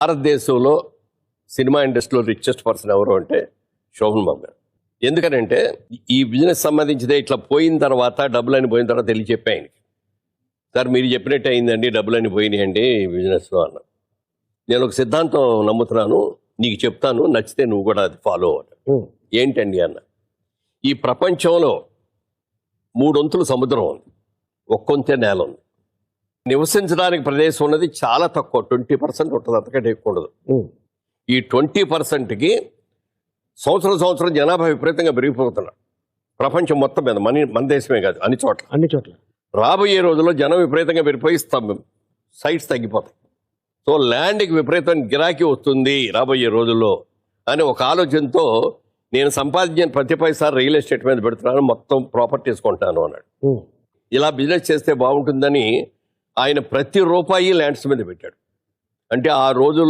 భారతదేశంలో సినిమా ఇండస్ట్రీలో richest person ఎవరు అంటే శోభన్ బాబు గారు. ఎందుకనంటే ఈ బిజినెస్ సంబంధించిదే ఇట్లా పోయిన తర్వాత డబ్బులని పోయిన తర్వాత తెలియచెప్పి ఆయనకి, సార్ మీరు చెప్పినట్టు అయిందండి, డబ్బులని పోయినాయండి ఈ బిజినెస్లో అన్న. నేను ఒక సిద్ధాంతం నమ్ముతున్నాను, నీకు చెప్తాను, నచ్చితే నువ్వు కూడా అది ఫాలో అవ్వాలి. ఏంటండి అన్న, ఈ ప్రపంచంలో 3 వంతులు సముద్రం ఉంది, 1 వంతే నేల ఉంది. నివసించడానికి ప్రదేశం ఉన్నది చాలా తక్కువ, 20% ఉంటుంది, అంతకంటే ఎక్కువ ఉండదు. ఈ 20%కి సంవత్సరం జనాభా విపరీతంగా పెరిగిపోతున్నారు ప్రపంచం మొత్తం మీద, మన దేశమే కాదు, అన్ని చోట్ల. రాబోయే రోజుల్లో జనం విపరీతంగా పెరిగిపోయి సైట్స్ తగ్గిపోతాయి. సో ల్యాండ్కి విపరీతమైన గిరాకీ వస్తుంది రాబోయే రోజుల్లో అని ఒక ఆలోచనతో నేను సంపాదించిన ప్రతి పైసా రియల్ ఎస్టేట్ మీద పెడుతున్నాను, మొత్తం ప్రాపర్టీస్ కొంటాను అన్నాడు. ఇలా బిజినెస్ చేస్తే బాగుంటుందని ఆయన ప్రతి రూపాయి ల్యాండ్స్ మీద పెట్టాడు. అంటే ఆ రోజుల్లో